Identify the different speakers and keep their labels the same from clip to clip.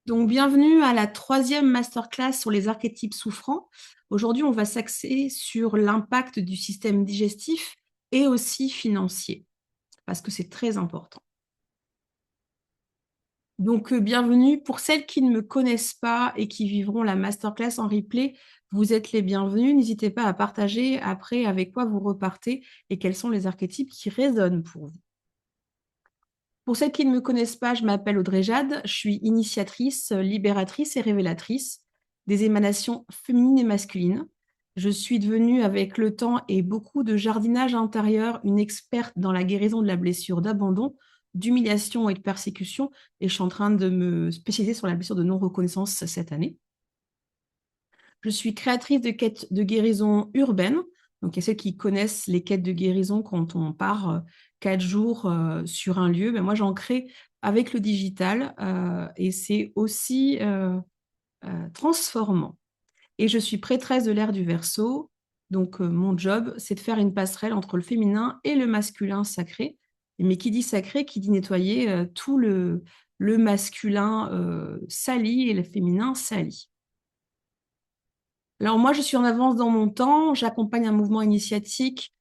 Speaker 1: Donc, bienvenue à la troisième masterclass sur les archétypes souffrants. Aujourd'hui, on va s'axer sur l'impact du système digestif et aussi financier, parce que c'est très important. Donc, bienvenue. Pour celles qui ne me connaissent pas et qui vivront la masterclass en replay, vous êtes les bienvenus. N'hésitez pas à partager après avec quoi vous repartez et quels sont les archétypes qui résonnent pour vous. Pour celles qui ne me connaissent pas, je m'appelle Audrey Jade, je suis initiatrice, libératrice et révélatrice des émanations féminines et masculines. Je suis devenue avec le temps et beaucoup de jardinage intérieur une experte dans la guérison de la blessure d'abandon, d'humiliation et de persécution, et je suis en train de me spécialiser sur la blessure de non-reconnaissance cette année. Je suis créatrice de quêtes de guérison urbaine. Donc, il y a ceux qui connaissent les quêtes de guérison quand on part 4 jours sur un lieu. Ben, moi, j'en crée avec le digital et c'est aussi transformant. Et je suis prêtresse de l'ère du Verseau. Donc, mon job, c'est de faire une passerelle entre le féminin et le masculin sacré. Mais qui dit sacré, qui dit nettoyer tout le masculin sali et le féminin sali. Alors moi, je suis en avance dans mon temps. J'accompagne un mouvement initiatique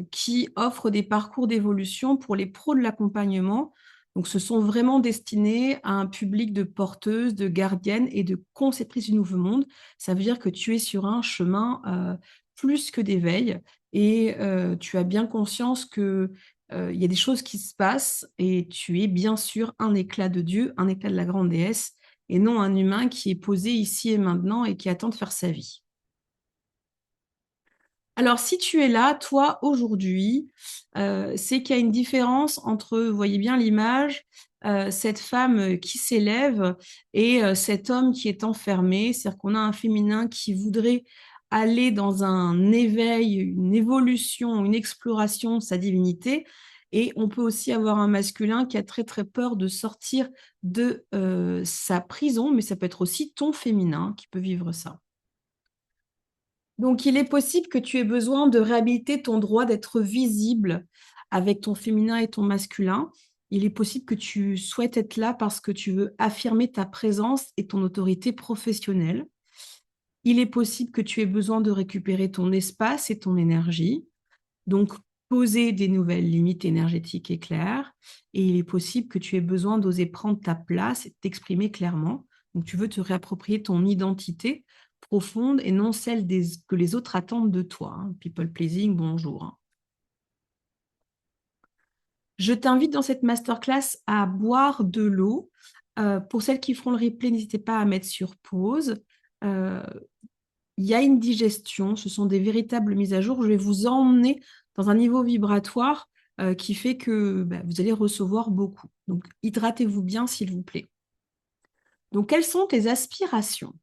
Speaker 1: qui offre des parcours d'évolution pour les pros de l'accompagnement. Donc, ce sont vraiment destinés à un public de porteuses, de gardiennes et de conceptrices du nouveau monde. Ça veut dire que tu es sur un chemin plus que d'éveil et tu as bien conscience que il y a des choses qui se passent et tu es bien sûr un éclat de Dieu, un éclat de la grande déesse et non un humain qui est posé ici et maintenant et qui attend de faire sa vie. Alors, si tu es là, toi, aujourd'hui, c'est qu'il y a une différence entre, vous voyez bien l'image, cette femme qui s'élève et cet homme qui est enfermé. C'est-à-dire qu'on a un féminin qui voudrait aller dans un éveil, une évolution, une exploration de sa divinité. Et on peut aussi avoir un masculin qui a très, très peur de sortir de sa prison, mais ça peut être aussi ton féminin qui peut vivre ça. Donc, il est possible que tu aies besoin de réhabiliter ton droit d'être visible avec ton féminin et ton masculin. Il est possible que tu souhaites être là parce que tu veux affirmer ta présence et ton autorité professionnelle. Il est possible que tu aies besoin de récupérer ton espace et ton énergie. Donc, poser des nouvelles limites énergétiques et claires. Et il est possible que tu aies besoin d'oser prendre ta place et t'exprimer clairement. Donc, tu veux te réapproprier ton identité profonde et non celle que les autres attendent de toi. Hein. People pleasing, bonjour. Hein. Je t'invite dans cette masterclass à boire de l'eau. Pour celles qui feront le replay, n'hésitez pas à mettre sur pause. Euh, il y a une digestion, ce sont des véritables mises à jour. Je vais vous emmener dans un niveau vibratoire qui fait que vous allez recevoir beaucoup. Donc, hydratez-vous bien, s'il vous plaît. Donc, quelles sont tes aspirations?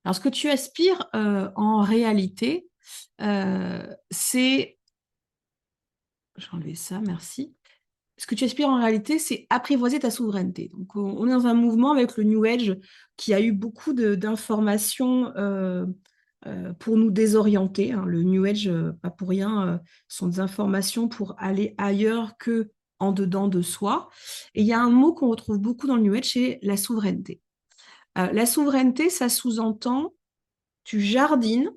Speaker 1: Alors, ce que tu aspires en réalité, c'est... J'ai enlevé ça, merci. Ce que tu aspires en réalité, c'est apprivoiser ta souveraineté. Donc, on est dans un mouvement avec le New Age qui a eu beaucoup d'informations pour nous désorienter. Hein. Le New Age, pas pour rien, sont des informations pour aller ailleurs que en dedans de soi. Et il y a un mot qu'on retrouve beaucoup dans le New Age, c'est la souveraineté. La souveraineté, ça sous-entend, tu jardines,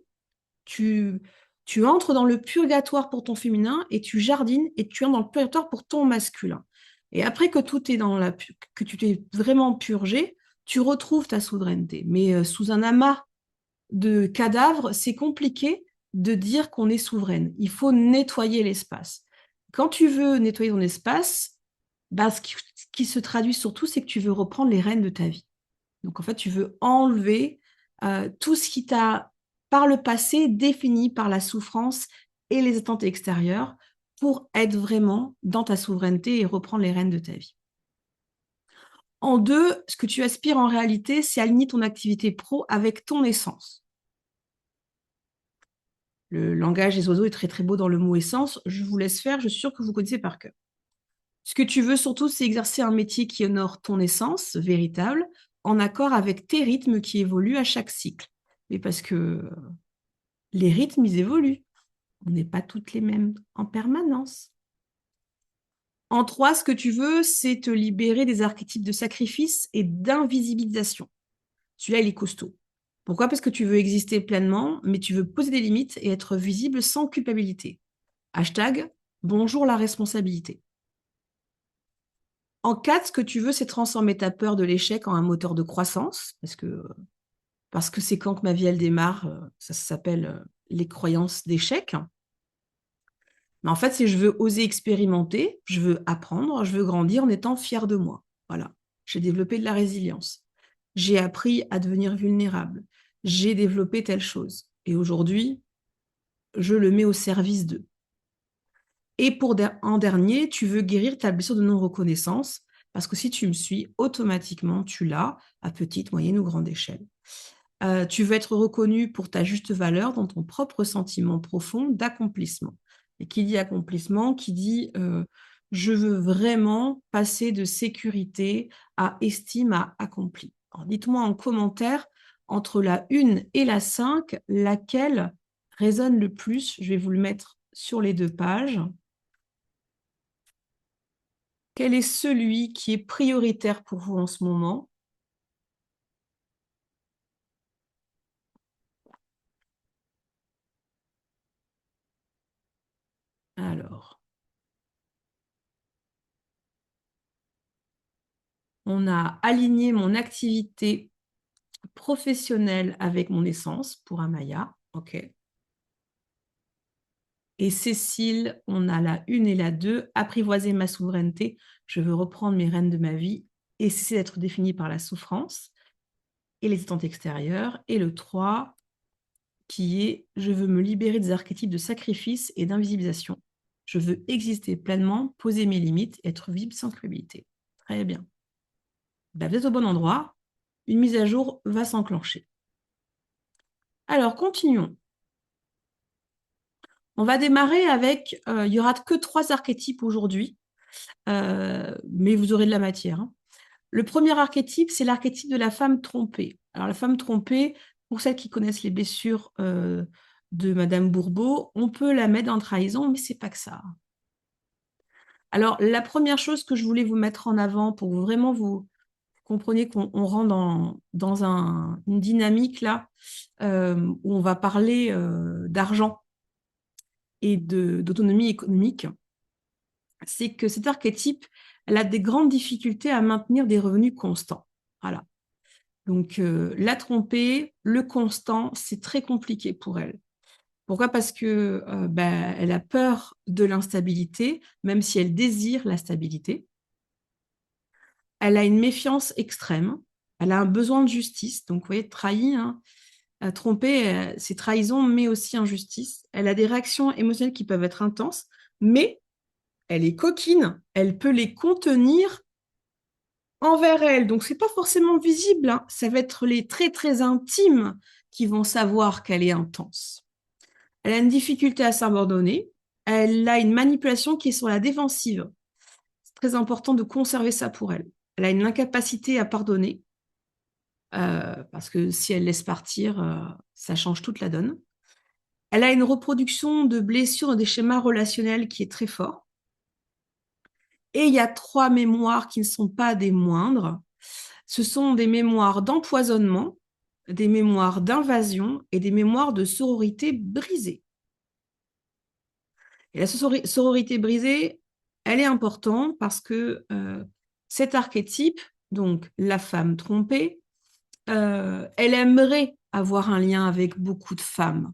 Speaker 1: tu, tu entres dans le purgatoire pour ton féminin et tu jardines et tu entres dans le purgatoire pour ton masculin. Et après que tout est que tu t'es vraiment purgé, tu retrouves ta souveraineté. Mais sous un amas de cadavres, c'est compliqué de dire qu'on est souveraine. Il faut nettoyer l'espace. Quand tu veux nettoyer ton espace, ce qui se traduit surtout, c'est que tu veux reprendre les rênes de ta vie. Donc, en fait, tu veux enlever tout ce qui t'a, par le passé, défini par la souffrance et les attentes extérieures pour être vraiment dans ta souveraineté et reprendre les rênes de ta vie. En deux, ce que tu aspires en réalité, c'est aligner ton activité pro avec ton essence. Le langage des oiseaux est très très beau dans le mot essence. Je vous laisse faire, je suis sûre que vous connaissez par cœur. Ce que tu veux surtout, c'est exercer un métier qui honore ton essence véritable, en accord avec tes rythmes qui évoluent à chaque cycle. Mais parce que les rythmes, ils évoluent. On n'est pas toutes les mêmes en permanence. En 3, ce que tu veux, c'est te libérer des archétypes de sacrifice et d'invisibilisation. Celui-là, il est costaud. Pourquoi? Parce que tu veux exister pleinement, mais tu veux poser des limites et être visible sans culpabilité. Hashtag, bonjour la responsabilité. En 4, ce que tu veux, c'est transformer ta peur de l'échec en un moteur de croissance, parce que c'est quand que ma vie, elle démarre, ça s'appelle les croyances d'échec. Mais en fait, c'est je veux oser expérimenter, je veux apprendre, je veux grandir en étant fière de moi. Voilà. J'ai développé de la résilience. J'ai appris à devenir vulnérable. J'ai développé telle chose. Et aujourd'hui, je le mets au service d'eux. Et en dernier, tu veux guérir ta blessure de non-reconnaissance, parce que si tu me suis, automatiquement, tu l'as à petite, moyenne ou grande échelle. Tu veux être reconnu pour ta juste valeur dans ton propre sentiment profond d'accomplissement. Et qui dit accomplissement, qui dit je veux vraiment passer de sécurité à estime à accompli. Alors, dites-moi en commentaire, entre la 1 et la 5, laquelle résonne le plus. Je vais vous le mettre sur les 2 pages. Quel est celui qui est prioritaire pour vous en ce moment? Alors, on a aligné mon activité professionnelle avec mon essence pour Amaya. OK. Et Cécile, on a la 1 et la 2, apprivoiser ma souveraineté. Je veux reprendre mes rênes de ma vie et cesser d'être définie par la souffrance et les attentes extérieures. Et le 3, qui est je veux me libérer des archétypes de sacrifice et d'invisibilisation. Je veux exister pleinement, poser mes limites, être visible sans culpabilité. Très bien. Ben, vous êtes au bon endroit. Une mise à jour va s'enclencher. Alors, continuons. On va démarrer avec, il n'y aura que 3 archétypes aujourd'hui, mais vous aurez de la matière, hein. Le premier archétype, c'est l'archétype de la femme trompée. Alors, la femme trompée, pour celles qui connaissent les blessures de Madame Bourbeau, on peut la mettre en trahison, mais c'est pas que ça. Alors, la première chose que je voulais vous mettre en avant pour que vraiment vous compreniez qu'on rentre dans une dynamique là où on va parler d'argent et d'autonomie économique, c'est que cet archétype, elle a des grandes difficultés à maintenir des revenus constants. Voilà. Donc, la tromper, le constant, c'est très compliqué pour elle. Pourquoi? Parce que elle a peur de l'instabilité, même si elle désire la stabilité. Elle a une méfiance extrême. Elle a un besoin de justice. Donc, vous voyez, trahi, hein, tromper, c'est trahison, mais aussi injustice. Elle a des réactions émotionnelles qui peuvent être intenses, mais elle est coquine. Elle peut les contenir envers elle. Donc, c'est pas forcément visible, hein. Ça va être les très, très intimes qui vont savoir qu'elle est intense. Elle a une difficulté à s'abandonner. Elle a une manipulation qui est sur la défensive. C'est très important de conserver ça pour elle. Elle a une incapacité à pardonner, parce que si elle laisse partir, ça change toute la donne. Elle a une reproduction de blessures dans des schémas relationnels qui est très fort. Et il y a 3 mémoires qui ne sont pas des moindres. Ce sont des mémoires d'empoisonnement, des mémoires d'invasion et des mémoires de sororité brisée. Et la sororité brisée, elle est importante parce que cet archétype, donc la femme trompée, elle aimerait avoir un lien avec beaucoup de femmes.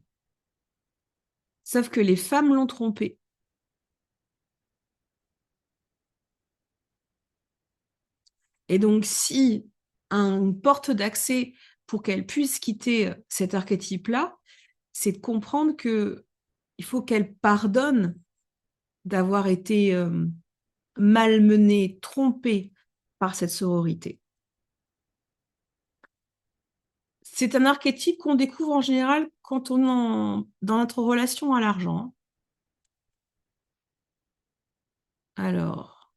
Speaker 1: Sauf que les femmes l'ont trompée. Et donc, si une porte d'accès pour qu'elle puisse quitter cet archétype-là, c'est de comprendre que il faut qu'elle pardonne d'avoir été malmenée, trompée par cette sororité. C'est un archétype qu'on découvre en général quand on est dans notre relation à l'argent. Alors,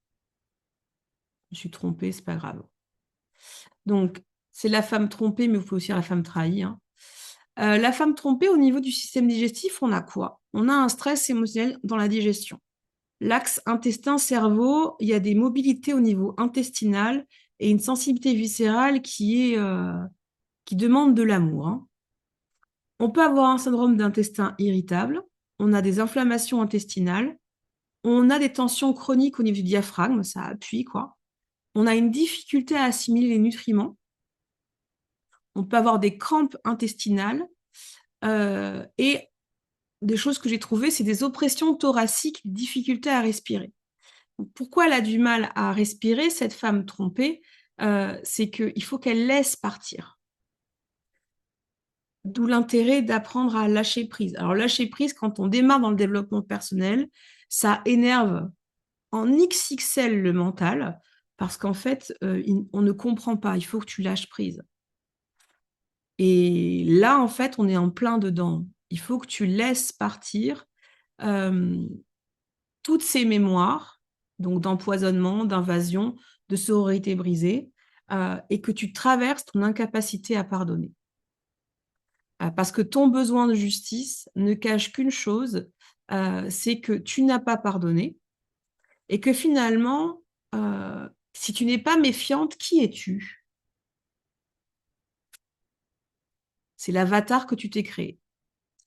Speaker 1: je me suis trompée, c'est pas grave. Donc, c'est la femme trompée, mais vous pouvez aussi dire la femme trahie, hein. La femme trompée, au niveau du système digestif, on a quoi? On a un stress émotionnel dans la digestion. L'axe intestin-cerveau, il y a des mobilités au niveau intestinal et une sensibilité viscérale qui demande de l'amour, hein. On peut avoir un syndrome d'intestin irritable, on a des inflammations intestinales, on a des tensions chroniques au niveau du diaphragme, ça appuie quoi. On a une difficulté à assimiler les nutriments, on peut avoir des crampes intestinales et des choses que j'ai trouvées, c'est des oppressions thoraciques, difficulté à respirer. Donc, pourquoi elle a du mal à respirer, cette femme trompée? C'est qu'il faut qu'elle laisse partir. D'où l'intérêt d'apprendre à lâcher prise. Alors, lâcher prise, quand on démarre dans le développement personnel, ça énerve en XXL le mental, parce qu'en fait, on ne comprend pas. Il faut que tu lâches prise. Et là, en fait, on est en plein dedans. Il faut que tu laisses partir euh, toutes ces mémoires, donc d'empoisonnement, d'invasion, de sororité brisée, et que tu traverses ton incapacité à pardonner. Parce que ton besoin de justice ne cache qu'une chose, c'est que tu n'as pas pardonné, et que finalement, si tu n'es pas méfiante, qui es-tu? C'est l'avatar que tu t'es créé.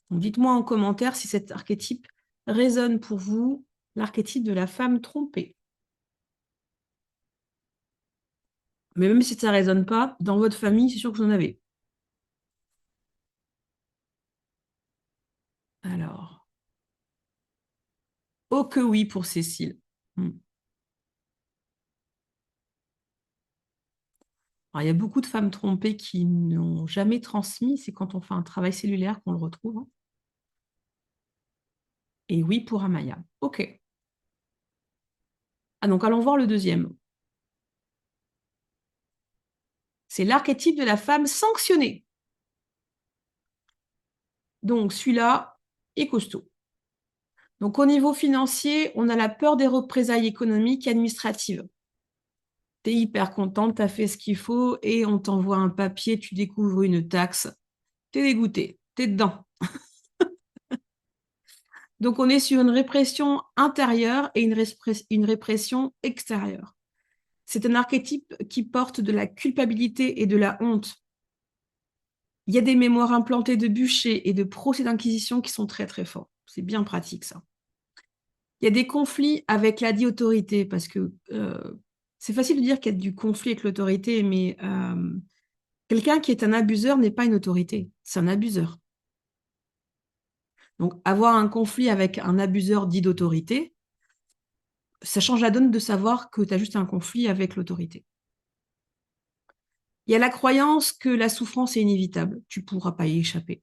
Speaker 1: Donc, dites-moi en commentaire si cet archétype résonne pour vous, l'archétype de la femme trompée. Mais même si ça ne résonne pas, dans votre famille, c'est sûr que vous en avez. Alors, oh que oui pour Cécile. Hmm. Alors, il y a beaucoup de femmes trompées qui n'ont jamais transmis. C'est quand on fait un travail cellulaire qu'on le retrouve, hein. Et oui pour Amaya. OK. Ah, donc allons voir le deuxième. C'est l'archétype de la femme sanctionnée. Donc celui-là est costaud. Donc au niveau financier, on a la peur des représailles économiques et administratives. Tu es hyper contente, tu as fait ce qu'il faut et on t'envoie un papier, tu découvres une taxe. Tu es dégoûté, tu es dedans. Donc, on est sur une répression intérieure et une répression extérieure. C'est un archétype qui porte de la culpabilité et de la honte. Il y a des mémoires implantées de bûchers et de procès d'inquisition qui sont très, très forts. C'est bien pratique, ça. Il y a des conflits avec la dite autorité, parce que c'est facile de dire qu'il y a du conflit avec l'autorité, mais quelqu'un qui est un abuseur n'est pas une autorité, c'est un abuseur. Donc, avoir un conflit avec un abuseur dit d'autorité, ça change la donne de savoir que tu as juste un conflit avec l'autorité. Il y a la croyance que la souffrance est inévitable, tu ne pourras pas y échapper.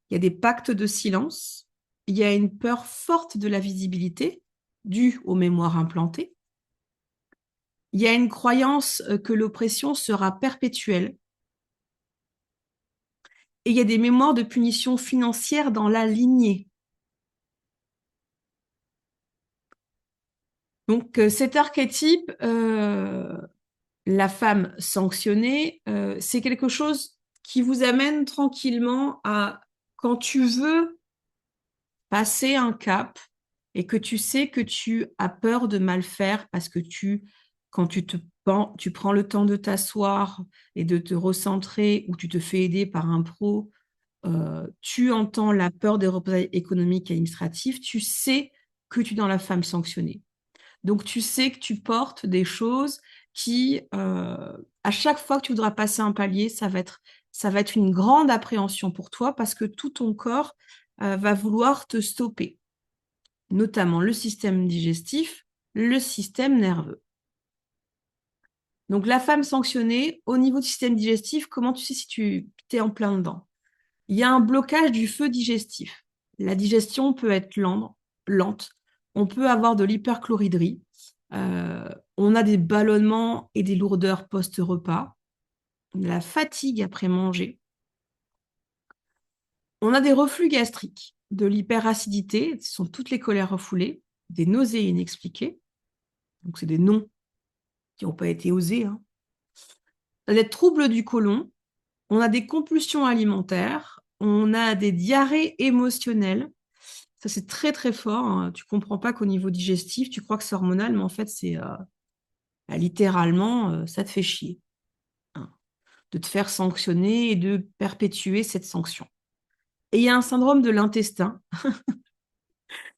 Speaker 1: Il y a des pactes de silence, il y a une peur forte de la visibilité due aux mémoires implantées. Il y a une croyance que l'oppression sera perpétuelle. Et il y a des mémoires de punition financière dans la lignée. Donc cet archétype, la femme sanctionnée, c'est quelque chose qui vous amène tranquillement à, quand tu veux passer un cap et que tu sais que tu as peur de mal faire parce que quand tu prends le temps de t'asseoir et de te recentrer ou tu te fais aider par un pro, tu entends la peur des représailles économiques et administratives, tu sais que tu es dans la femme sanctionnée. Donc, tu sais que tu portes des choses qui, à chaque fois que tu voudras passer un palier, ça va être une grande appréhension pour toi parce que tout ton corps va vouloir te stopper, notamment le système digestif, le système nerveux. Donc, la femme sanctionnée, au niveau du système digestif, comment tu sais si tu es en plein dedans? Il y a un blocage du feu digestif. La digestion peut être lente. On peut avoir de l'hyperchloridrie. On a des ballonnements et des lourdeurs post-repas. On a la fatigue après manger. On a des reflux gastriques, de l'hyperacidité, ce sont toutes les colères refoulées, des nausées inexpliquées. Donc, c'est des noms qui n'ont pas été osés, hein. On a des troubles du côlon. On a des compulsions alimentaires. On a des diarrhées émotionnelles. Ça, c'est très, très fort, hein. Tu comprends pas qu'au niveau digestif, tu crois que c'est hormonal, mais en fait, c'est littéralement, ça te fait chier, hein, de te faire sanctionner et de perpétuer cette sanction. Et il y a un syndrome de l'intestin.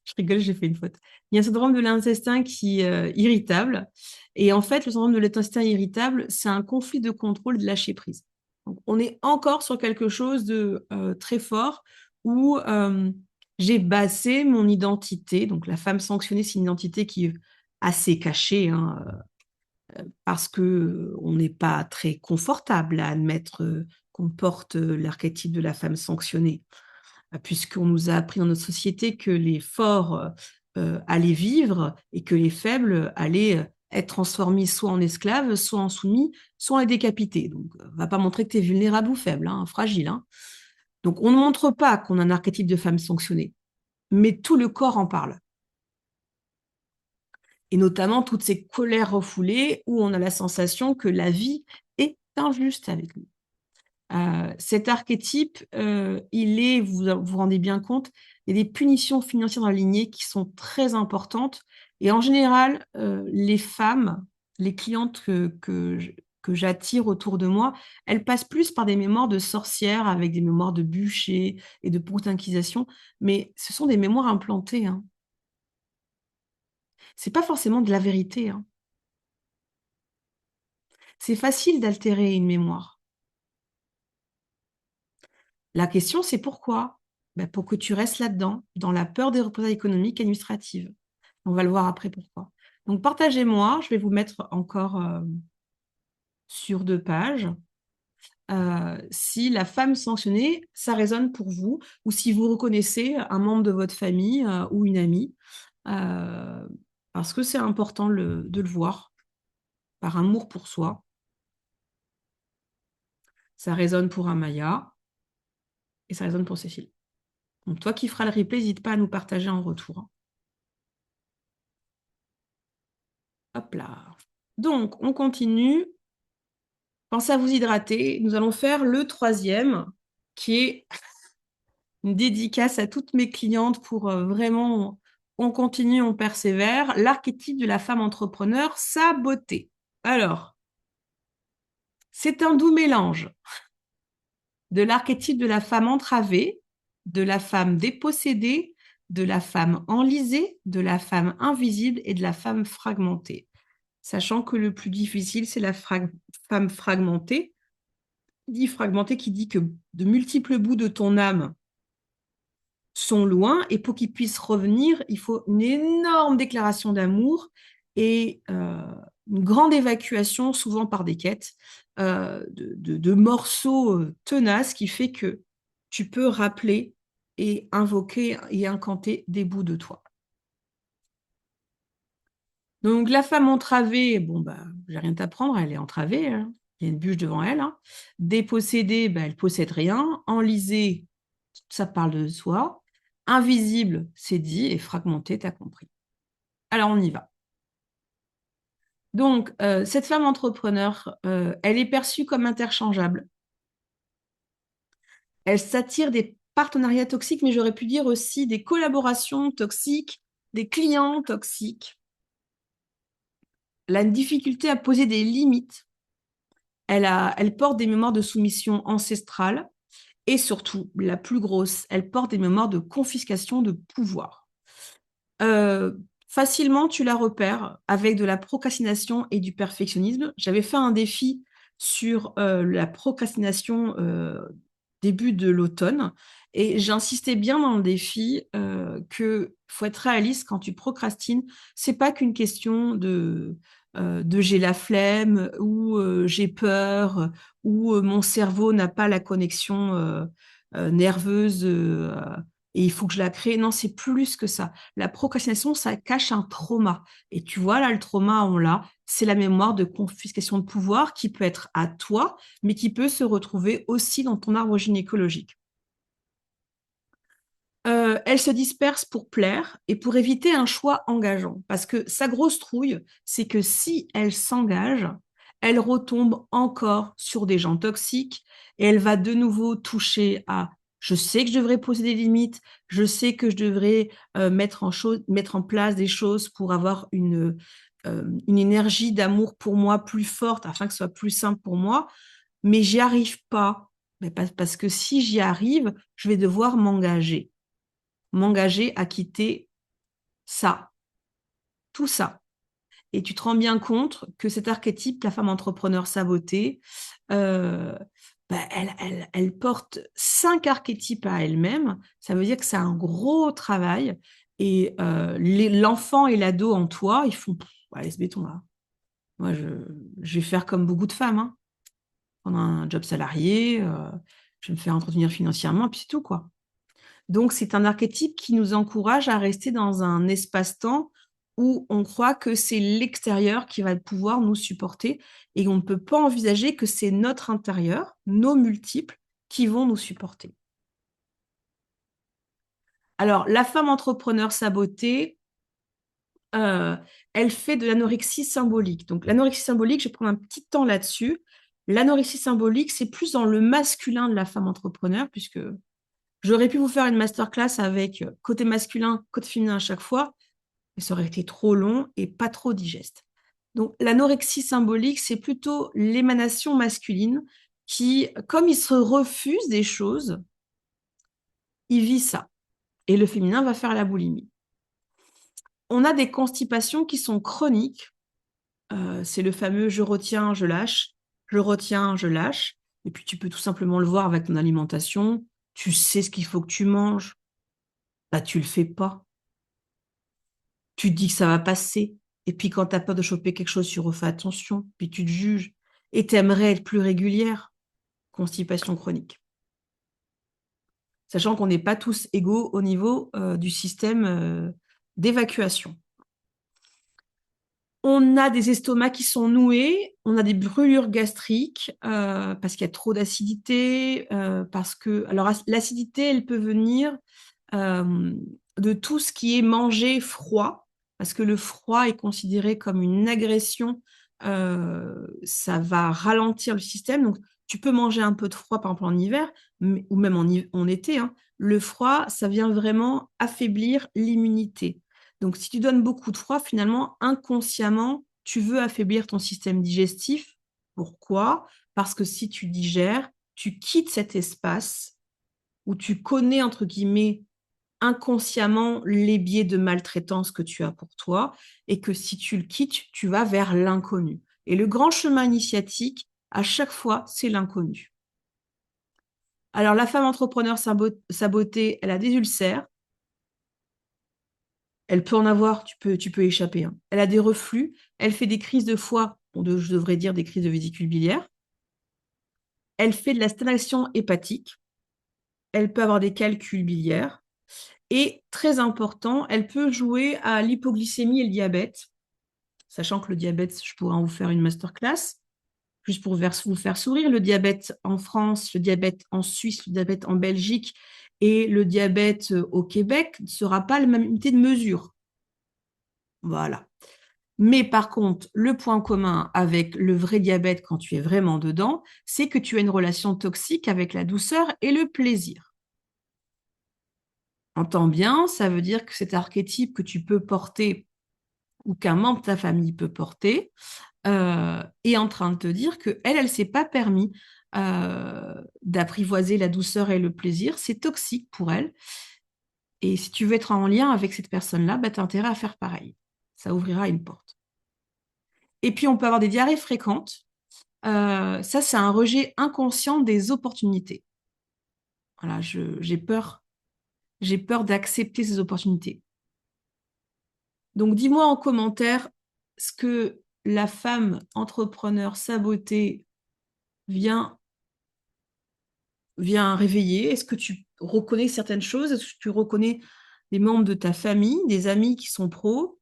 Speaker 1: Je rigole, j'ai fait une faute. Il y a un syndrome de l'intestin qui est irritable. Et en fait, le syndrome de l'intestin irritable, c'est un conflit de contrôle de lâcher prise. Donc, on est encore sur quelque chose de très fort où j'ai basé mon identité. Donc, la femme sanctionnée, c'est une identité qui est assez cachée, hein, parce que on n'est pas très confortable à admettre qu'on porte l'archétype de la femme sanctionnée puisqu'on nous a appris dans notre société que les forts allaient vivre et que les faibles allaient être transformés soit en esclaves, soit en soumis, soit en décapités. Donc, va pas montrer que tu es vulnérable ou faible, hein, fragile, hein. Donc, on ne montre pas qu'on a un archétype de femme sanctionnée, mais tout le corps en parle. Et notamment toutes ces colères refoulées où on a la sensation que la vie est injuste avec nous. Cet archétype, il est, vous vous rendez bien compte, il y a des punitions financières dans la lignée qui sont très importantes. Et en général, les femmes, les clientes que j'attire autour de moi, elles passent plus par des mémoires de sorcières avec des mémoires de bûchers et de brutes inquisitions, mais ce sont des mémoires implantées, hein. C'est pas forcément de la vérité, hein. C'est facile d'altérer une mémoire. La question, c'est pourquoi? Ben, pour que tu restes là-dedans, dans la peur des représailles économiques et administratives. On va le voir après pourquoi. Donc, partagez-moi. Je vais vous mettre encore sur 2 pages. Si la femme sanctionnée, ça résonne pour vous, ou si vous reconnaissez un membre de votre famille ou une amie, euh, parce que c'est important de le voir par amour pour soi. Ça résonne pour Amaya et ça résonne pour Cécile. Donc, toi qui feras le replay, n'hésite pas à nous partager en retour, hein. Hop là. Donc, on continue. Pensez à vous hydrater. Nous allons faire le troisième, qui est une dédicace à toutes mes clientes pour vraiment, on continue, on persévère. L'archétype de la femme entrepreneur, sa beauté. Alors, c'est un doux mélange de l'archétype de la femme entravée, de la femme dépossédée, de la femme enlisée, de la femme invisible et de la femme fragmentée. Sachant que le plus difficile, c'est la femme fragmentée. Dit fragmentée qui dit que de multiples bouts de ton âme sont loin et pour qu'ils puissent revenir, il faut une énorme déclaration d'amour et une grande évacuation, souvent par des quêtes, de morceaux tenaces qui fait que tu peux rappeler et invoquer et incanter des bouts de toi. Donc, la femme entravée, bon, bah, j'ai rien à t'apprendre, elle est entravée, hein. Il y a une bûche devant elle, hein. Dépossédée, bah, elle possède rien. Enlisée, ça parle de soi. Invisible, c'est dit. Et fragmentée, t'as compris. Alors, on y va. Donc, cette femme entrepreneur, elle est perçue comme interchangeable. Elle s'attire des partenariats toxiques, mais j'aurais pu dire aussi des collaborations toxiques, des clients toxiques. Elle a une difficulté à poser des limites. Elle porte des mémoires de soumission ancestrale et surtout, la plus grosse, elle porte des mémoires de confiscation de pouvoir. Euh, Facilement, tu la repères avec de la procrastination et du perfectionnisme. J'avais fait un défi sur la procrastination début de l'automne et j'insistais bien dans le défi que faut être réaliste quand tu procrastines. C'est pas qu'une question de j'ai la flemme ou j'ai peur ou mon cerveau n'a pas la connexion nerveuse et il faut que je la crée. Non, c'est plus que ça. La procrastination, ça cache un trauma. Et tu vois, là, le trauma, on l'a. C'est la mémoire de confiscation de pouvoir qui peut être à toi, mais qui peut se retrouver aussi dans ton arbre gynécologique. Elle se disperse pour plaire et pour éviter un choix engageant. Parce que sa grosse trouille, c'est que si elle s'engage, elle retombe encore sur des gens toxiques et elle va de nouveau toucher à Je sais que je devrais poser des limites, je sais que je devrais mettre en place des choses pour avoir une énergie d'amour pour moi plus forte afin que ce soit plus simple pour moi, mais j'y arrive pas. Mais parce que si j'y arrive, je vais devoir m'engager à quitter ça, tout ça. Et tu te rends bien compte que cet archétype, la femme entrepreneur sabotée, euh, elle porte 5 archétypes à elle-même. Ça veut dire que c'est un gros travail. Et l'enfant et l'ado en toi, ils font, allez, ce béton là. Moi, je vais faire comme beaucoup de femmes, hein. Prendre un job salarié, je vais me faire entretenir financièrement, puis c'est tout, quoi. Donc, c'est un archétype qui nous encourage à rester dans un espace-temps où on croit que c'est l'extérieur qui va pouvoir nous supporter et on ne peut pas envisager que c'est notre intérieur, nos multiples, qui vont nous supporter. Alors, la femme entrepreneur sabotée, euh, elle fait de l'anorexie symbolique. Donc, l'anorexie symbolique, je vais prendre un petit temps là-dessus. L'anorexie symbolique, c'est plus dans le masculin de la femme entrepreneur, puisque j'aurais pu vous faire une masterclass avec côté masculin, côté féminin à chaque fois, mais ça aurait été trop long et pas trop digeste. Donc, l'anorexie symbolique, c'est plutôt l'émanation masculine qui, comme il se refuse des choses, il vit ça. Et le féminin va faire la boulimie. On a des constipations qui sont chroniques. C'est le fameux je retiens, je lâche, je retiens, je lâche. Et puis, tu peux tout simplement le voir avec ton alimentation. Tu sais ce qu'il faut que tu manges. Bah, tu le fais pas. Tu te dis que ça va passer. Et puis quand tu as peur de choper quelque chose, tu refais attention, puis tu te juges. Et tu aimerais être plus régulière. Constipation chronique. Sachant qu'on n'est pas tous égaux au niveau du système d'évacuation. On a des estomacs qui sont noués, on a des brûlures gastriques parce qu'il y a trop d'acidité, parce que alors l'acidité, elle peut venir euh, de tout ce qui est mangé froid, parce que le froid est considéré comme une agression, ça va ralentir le système. Donc, tu peux manger un peu de froid, par exemple en hiver, ou même en été, hein. Le froid, ça vient vraiment affaiblir l'immunité. Donc, si tu donnes beaucoup de froid, finalement, inconsciemment, tu veux affaiblir ton système digestif. Pourquoi? Parce que si tu digères, tu quittes cet espace où tu connais, entre guillemets, inconsciemment les biais de maltraitance que tu as pour toi et que si tu le quittes, tu vas vers l'inconnu. Et le grand chemin initiatique, à chaque fois, c'est l'inconnu. Alors, la femme entrepreneur sabotée, elle a des ulcères. Elle peut en avoir, tu peux échapper, hein. Elle a des reflux. Elle fait des crises de foie, je devrais dire des crises de vésicule biliaire. Elle fait de la stagnation hépatique. Elle peut avoir des calculs biliaires. Et très important, elle peut jouer à l'hypoglycémie et le diabète, sachant que le diabète, je pourrais en vous faire une masterclass, juste pour vous faire sourire. Le diabète en France, le diabète en Suisse, le diabète en Belgique et le diabète au Québec ne sera pas la même unité de mesure. Voilà. Mais par contre, le point commun avec le vrai diabète quand tu es vraiment dedans, c'est que tu as une relation toxique avec la douceur et le plaisir. Entends bien, ça veut dire que cet archétype que tu peux porter ou qu'un membre de ta famille peut porter est en train de te dire que elle s'est pas permis d'apprivoiser la douceur et le plaisir. C'est toxique pour elle. Et si tu veux être en lien avec cette personne-là, bah, tu as intérêt à faire pareil. Ça ouvrira une porte. Et puis, on peut avoir des diarrhées fréquentes. Ça, c'est un rejet inconscient des opportunités. Voilà, j'ai peur. J'ai peur d'accepter ces opportunités. Donc, dis-moi en commentaire ce que la femme entrepreneur sabotée vient, vient réveiller. Est-ce que tu reconnais certaines choses? Est-ce que tu reconnais des membres de ta famille, des amis qui sont pros?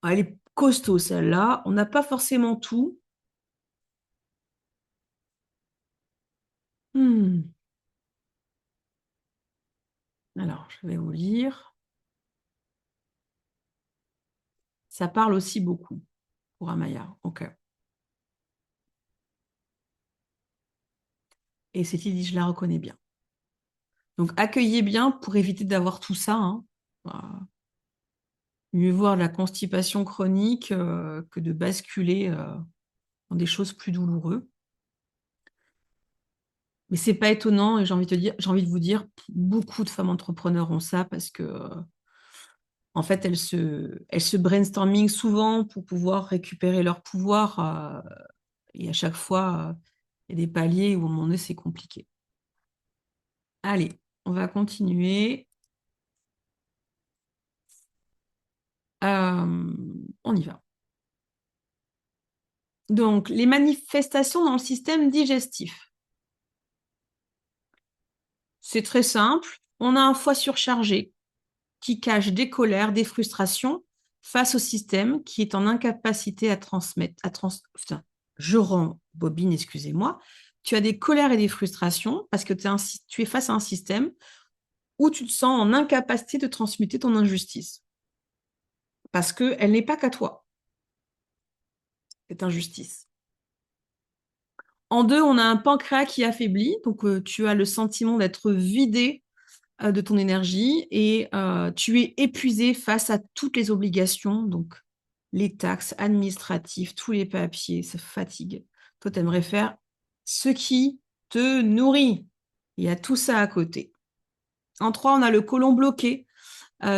Speaker 1: Ah, elle est costaud, celle-là. On n'a pas forcément tout. Hmm. Alors, je vais vous lire. Ça parle aussi beaucoup pour Amaya. OK. Et cette idée, je la reconnais bien. Donc, accueillez bien pour éviter d'avoir tout ça, hein. Mieux voir la constipation chronique que de basculer dans des choses plus douloureuses. Mais c'est pas étonnant et j'ai envie de vous dire, beaucoup de femmes entrepreneurs ont ça parce que en fait, elles se brainstorming souvent pour pouvoir récupérer leur pouvoir et à chaque fois, il y a des paliers où à un moment donné, c'est compliqué. Allez, on va continuer. On y va. Donc, les manifestations dans le système digestif. C'est très simple. On a un foie surchargé qui cache des colères, des frustrations face au système qui est en incapacité à transmettre. Putain, je rembobine, excusez-moi. Tu as des colères et des frustrations parce que tu es face à un système où tu te sens en incapacité de transmuter ton injustice. Parce qu'elle n'est pas qu'à toi, cette injustice. En deux, on a un pancréas qui affaiblit, donc tu as le sentiment d'être vidé de ton énergie et tu es épuisé face à toutes les obligations, donc les taxes administratives, tous les papiers, ça fatigue. Toi, tu aimerais faire ce qui te nourrit. Il y a tout ça à côté. En trois, on a le côlon bloqué.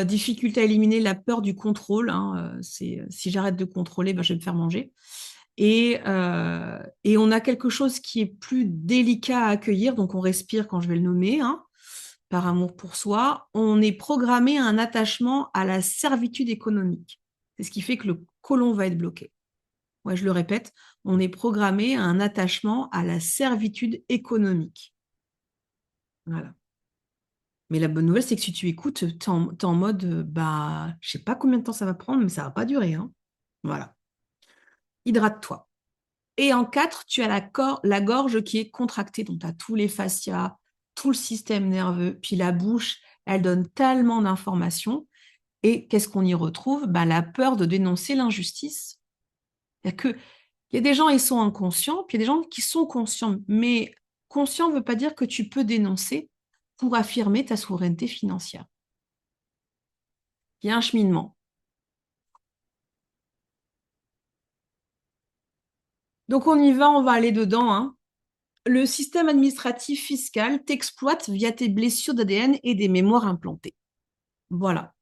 Speaker 1: Difficulté à éliminer la peur du contrôle, hein. C'est si j'arrête de contrôler, ben, je vais me faire manger. Et on a quelque chose qui est plus délicat à accueillir, donc on respire quand je vais le nommer, hein, par amour pour soi. On est programmé à un attachement à la servitude économique. C'est ce qui fait que le côlon va être bloqué. Ouais, je le répète, on est programmé à un attachement à la servitude économique. Voilà. Mais la bonne nouvelle, c'est que si tu écoutes, tu es en mode, bah, je sais pas combien de temps ça va prendre, mais ça va pas durer, hein. Voilà. Hydrate-toi. Et en 4, tu as la gorge qui est contractée. Donc, tu as tous les fascias, tout le système nerveux. Puis la bouche, elle donne tellement d'informations. Et qu'est-ce qu'on y retrouve? Bah, la peur de dénoncer l'injustice. Il y a des gens, ils sont inconscients, puis il y a des gens qui sont conscients. Mais conscient ne veut pas dire que tu peux dénoncer pour affirmer ta souveraineté financière. Il y a un cheminement. Donc, on y va, on va aller dedans, hein. Le système administratif fiscal t'exploite via tes blessures d'ADN et des mémoires implantées. Voilà.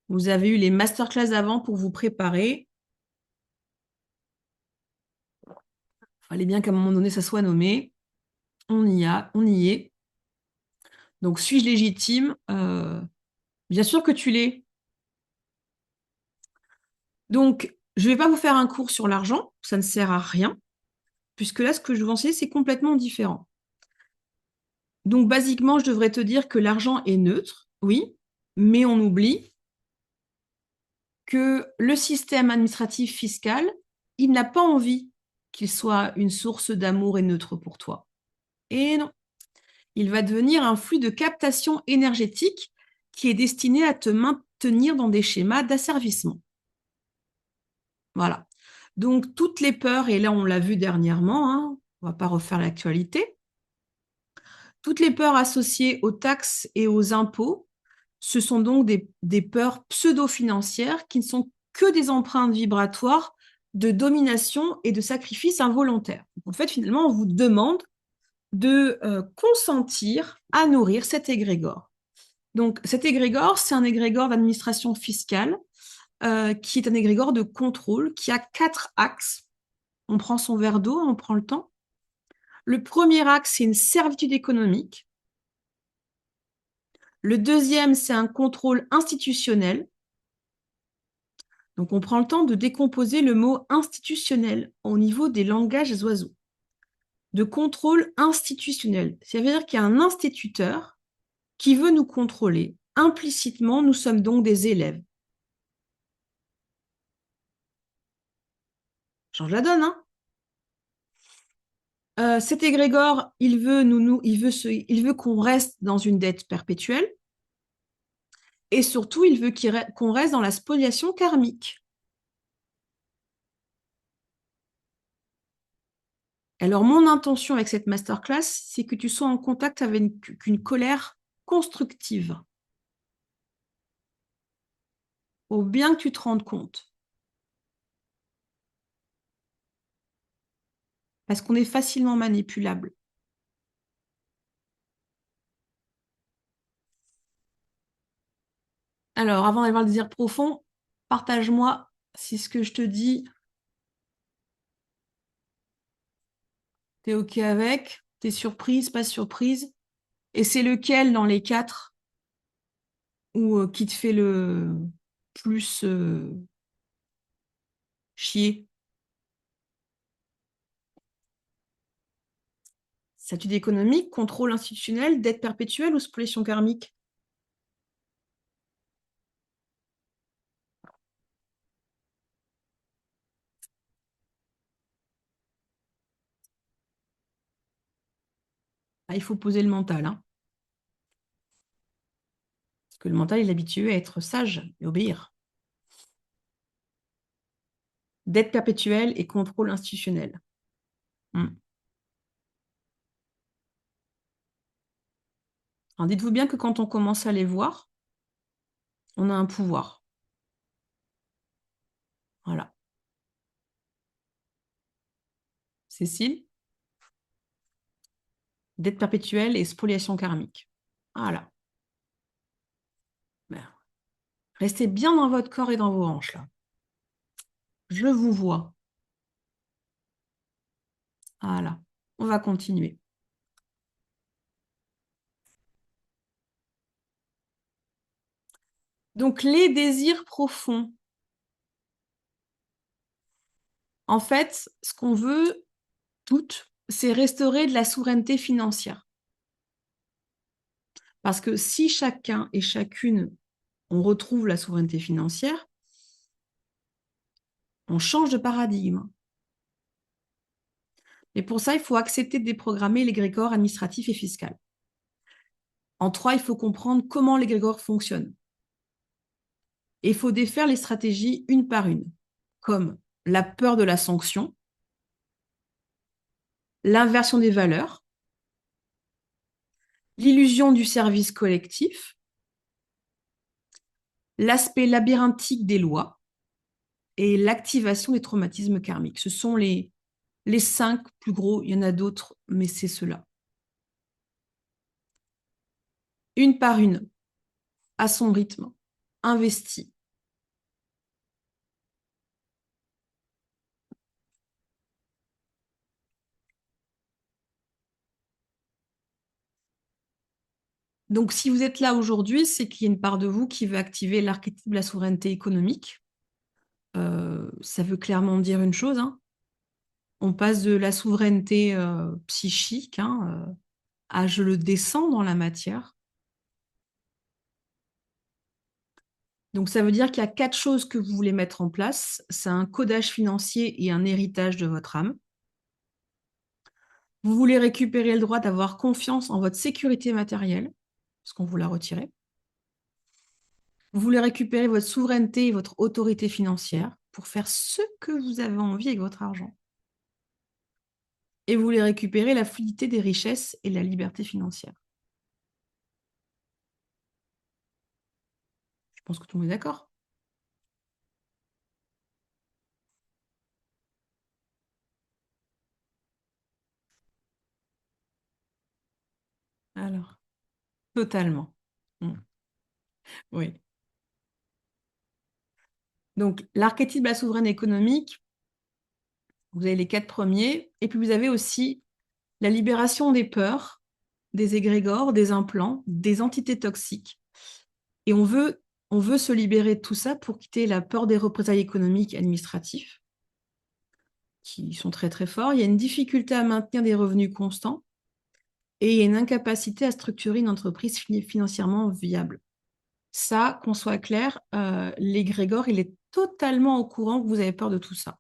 Speaker 1: Vous avez eu les masterclass avant pour vous préparer. Il fallait bien qu'à un moment donné, ça soit nommé. On y est. Donc, suis-je légitime? Bien sûr que tu l'es. Donc, je ne vais pas vous faire un cours sur l'argent, ça ne sert à rien, puisque là, ce que je vais vous enseigner, c'est complètement différent. Donc, basiquement, je devrais te dire que l'argent est neutre, oui, mais on oublie que le système administratif fiscal, il n'a pas envie qu'il soit une source d'amour et neutre pour toi. Et non, il va devenir un flux de captation énergétique qui est destiné à te maintenir dans des schémas d'asservissement. Voilà. Donc, toutes les peurs, et là, on l'a vu dernièrement, hein, on ne va pas refaire l'actualité, toutes les peurs associées aux taxes et aux impôts, ce sont donc des peurs pseudo-financières qui ne sont que des empreintes vibratoires de domination et de sacrifice involontaire. En fait, finalement, on vous demande de consentir à nourrir cet égrégore. Donc, cet égrégore, c'est un égrégore d'administration fiscale qui est un égrégore de contrôle qui a 4 axes. On prend son verre d'eau, on prend le temps. Le premier axe, c'est une servitude économique. Le deuxième, c'est un contrôle institutionnel. Donc, on prend le temps de décomposer le mot institutionnel au niveau des langages oiseaux. De contrôle institutionnel. Ça veut dire qu'il y a un instituteur qui veut nous contrôler. Implicitement, nous sommes donc des élèves. Change la donne, hein. Cet égrégore, il veut qu'on reste dans une dette perpétuelle et surtout, il veut qu'on reste dans la spoliation karmique. Alors, mon intention avec cette masterclass, c'est que tu sois en contact avec une colère constructive. Faut bien que tu te rendes compte. Parce qu'on est facilement manipulable. Alors, avant d'avoir le désir profond, partage-moi si ce que je te dis, t'es OK avec, t'es surprise, pas surprise. Et c'est lequel dans les quatre ou qui te fait le plus chier? Statut économique, contrôle institutionnel, dette perpétuelle ou spoliation karmique? Ah, il faut poser le mental, hein. Parce que le mental, il est habitué à être sage et obéir. Dette perpétuelle et contrôle institutionnel. Hmm. Alors dites-vous bien que quand on commence à les voir, on a un pouvoir. Voilà. Cécile, dette perpétuelle et spoliation karmique. Voilà. Ben, restez bien dans votre corps et dans vos hanches, là. Je vous vois. Voilà. On va continuer. Donc, les désirs profonds. En fait, ce qu'on veut toutes, c'est restaurer de la souveraineté financière. Parce que si chacun et chacune, on retrouve la souveraineté financière, on change de paradigme. Et pour ça, il faut accepter de déprogrammer l'égrégore administratif et fiscal. En trois, il faut comprendre comment l'égrégore fonctionne. Et il faut défaire les stratégies une par une, comme la peur de la sanction, l'inversion des valeurs, l'illusion du service collectif, l'aspect labyrinthique des lois et l'activation des traumatismes karmiques. Ce sont les cinq plus gros, il y en a d'autres, mais c'est ceux-là. Une par une, à son rythme, investi. Donc, si vous êtes là aujourd'hui, c'est qu'il y a une part de vous qui veut activer l'archétype de la souveraineté économique. Ça veut clairement dire une chose, hein. On passe de la souveraineté psychique, hein, à je le descends dans la matière. Donc, ça veut dire qu'il y a quatre choses que vous voulez mettre en place. C'est un codage financier et un héritage de votre âme. Vous voulez récupérer le droit d'avoir confiance en votre sécurité matérielle, parce qu'on vous l'a retiré. Vous voulez récupérer votre souveraineté et votre autorité financière pour faire ce que vous avez envie avec votre argent. Et vous voulez récupérer la fluidité des richesses et la liberté financière. Je pense que tout le monde est d'accord. Alors, totalement. Mm. Oui. Donc, l'archétype de la souveraine économique, vous avez les quatre premiers, et puis vous avez aussi la libération des peurs, des égrégores, des implants, des entités toxiques. Et on veut se libérer de tout ça pour quitter la peur des représailles économiques et administratives, qui sont très très forts. Il y a une difficulté à maintenir des revenus constants et il y a une incapacité à structurer une entreprise financièrement viable. Ça, qu'on soit clair, l'égrégore, il est totalement au courant que vous avez peur de tout ça.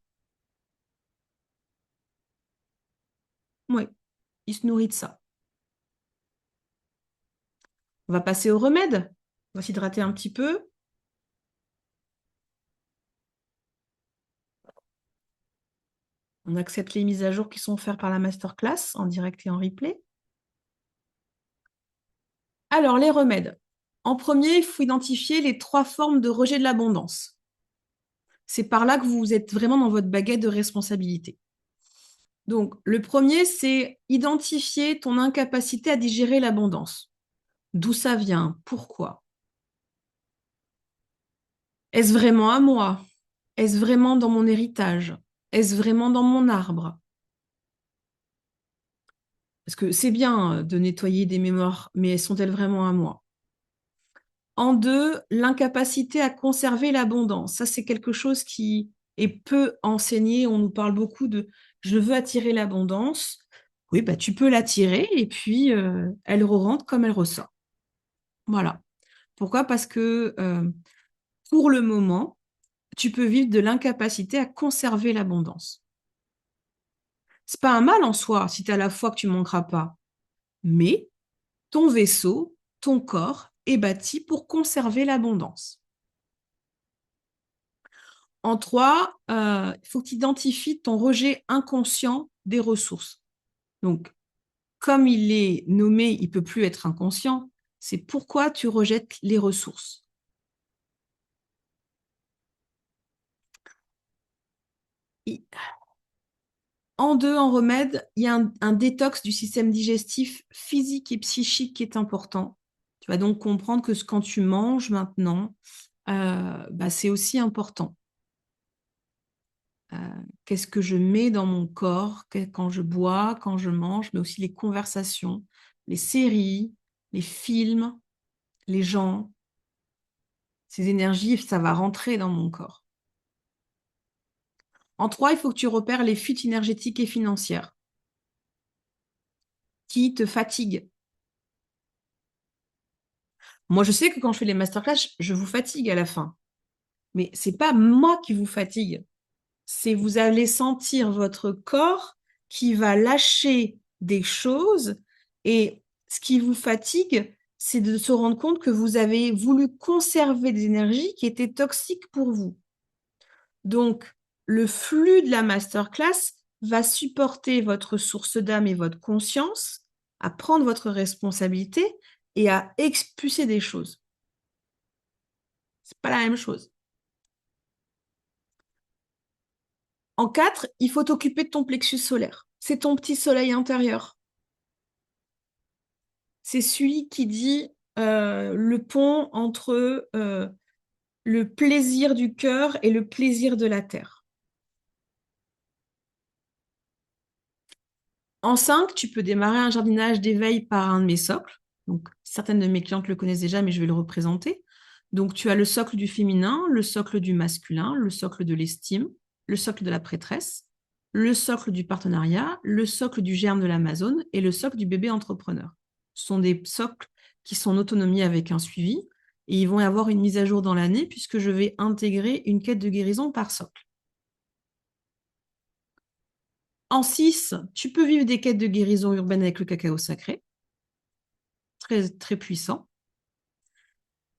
Speaker 1: Oui, il se nourrit de ça. On va passer au remède. On va s'hydrater un petit peu. On accepte les mises à jour qui sont offertes par la masterclass en direct et en replay. Alors, les remèdes. En premier, il faut identifier les 3 formes de rejet de l'abondance. C'est par là que vous êtes vraiment dans votre baguette de responsabilité. Donc, le premier, c'est identifier ton incapacité à digérer l'abondance. D'où ça vient? Pourquoi? Est-ce vraiment à moi? Est-ce vraiment dans mon héritage? Est-ce vraiment dans mon arbre? Parce que c'est bien de nettoyer des mémoires, mais sont-elles vraiment à moi? En deux, l'incapacité à conserver l'abondance. Ça, c'est quelque chose qui est peu enseigné. On nous parle beaucoup de je veux attirer l'abondance. Oui, bah, tu peux l'attirer et puis elle re-rentre comme elle ressort. Voilà. Pourquoi? Parce que pour le moment, tu peux vivre de l'incapacité à conserver l'abondance. C'est pas un mal en soi si tu as la foi que tu manqueras pas. Mais ton vaisseau, ton corps est bâti pour conserver l'abondance. En trois, il faut que tu identifies ton rejet inconscient des ressources. Donc, comme il est nommé, il ne peut plus être inconscient, c'est pourquoi tu rejettes les ressources. En deux, en remède, il y a un détox du système digestif physique et psychique qui est important. Tu vas donc comprendre que quand tu manges maintenant, bah, c'est aussi important. Euh, Qu'est-ce que je mets dans mon corps quand je bois, quand je mange, mais aussi les conversations, les séries, les films, les gens, ces énergies, ça va rentrer dans mon corps. En trois, il faut que tu repères les fuites énergétiques et financières qui te fatiguent. Moi, je sais que quand je fais les masterclass, je vous fatigue à la fin. Mais c'est pas moi qui vous fatigue. C'est vous allez sentir votre corps qui va lâcher des choses. Et ce qui vous fatigue, c'est de se rendre compte que vous avez voulu conserver des énergies qui étaient toxiques pour vous. Donc, le flux de la masterclass va supporter votre source d'âme et votre conscience à prendre votre responsabilité et à expulser des choses. C'est pas la même chose. En quatre, il faut t'occuper de ton plexus solaire. C'est ton petit soleil intérieur. C'est celui qui dit le pont entre le plaisir du cœur et le plaisir de la terre. En 5, tu peux démarrer un jardinage d'éveil par un de mes socles. Donc, certaines de mes clientes le connaissent déjà, mais je vais le représenter. Donc, tu as le socle du féminin, le socle du masculin, le socle de l'estime, le socle de la prêtresse, le socle du partenariat, le socle du germe de l'Amazone et le socle du bébé entrepreneur. Ce sont des socles qui sont en autonomie avec un suivi et ils vont y avoir une mise à jour dans l'année puisque je vais intégrer une quête de guérison par socle. En 6, tu peux vivre des quêtes de guérison urbaine avec le cacao sacré, très, très puissant.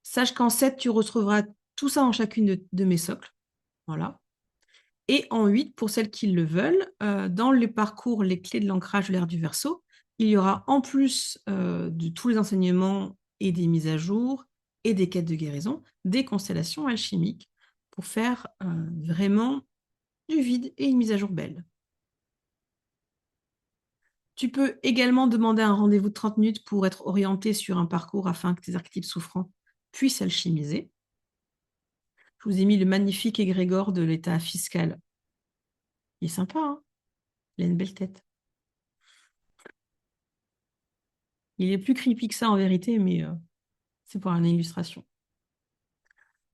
Speaker 1: Sache qu'en 7, tu retrouveras tout ça en chacune de mes socles. Voilà. Et en 8, pour celles qui le veulent, dans le parcours Les clés de l'ancrage de l'ère du Verseau, il y aura en plus de tous les enseignements et des mises à jour et des quêtes de guérison, des constellations alchimiques pour faire vraiment du vide et une mise à jour belle. Tu peux également demander un rendez-vous de 30 minutes pour être orienté sur un parcours afin que tes archétypes souffrants puissent alchimiser. Je vous ai mis le magnifique égrégore de l'état fiscal. Il est sympa, hein? Il a une belle tête. Il est plus creepy que ça en vérité, mais c'est pour une illustration.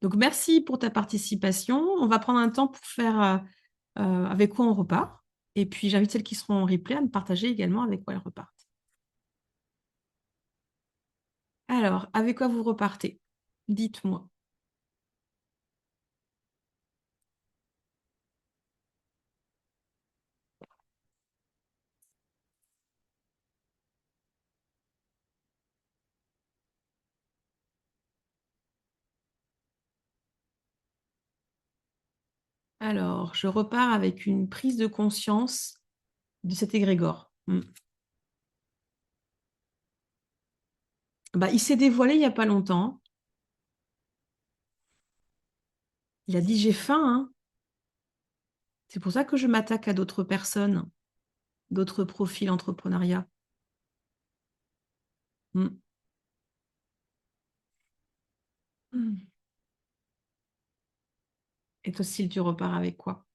Speaker 1: Donc, merci pour ta participation. On va prendre un temps pour faire avec quoi on repart. Et puis, j'invite celles qui seront en replay à me partager également avec quoi elles repartent. Alors, avec quoi vous repartez? Dites-moi. Alors, je repars avec une prise de conscience de cet égrégore. Bah, il s'est dévoilé il n'y a pas longtemps. Il a dit j'ai faim, hein. C'est pour ça que je m'attaque à d'autres personnes, d'autres profils entrepreneuriat. Mm. Mm. Et toi, Cécile, tu repars avec quoi?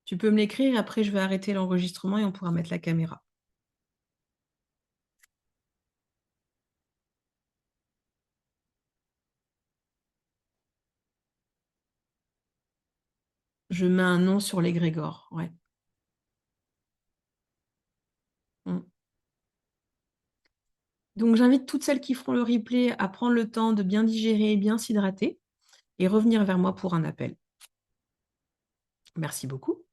Speaker 1: Tu peux me l'écrire, après je vais arrêter l'enregistrement et on pourra mettre la caméra. Je mets un nom sur l'égrégore. Ouais. Mm. Donc j'invite toutes celles qui feront le replay à prendre le temps de bien digérer, bien s'hydrater et revenir vers moi pour un appel. Merci beaucoup.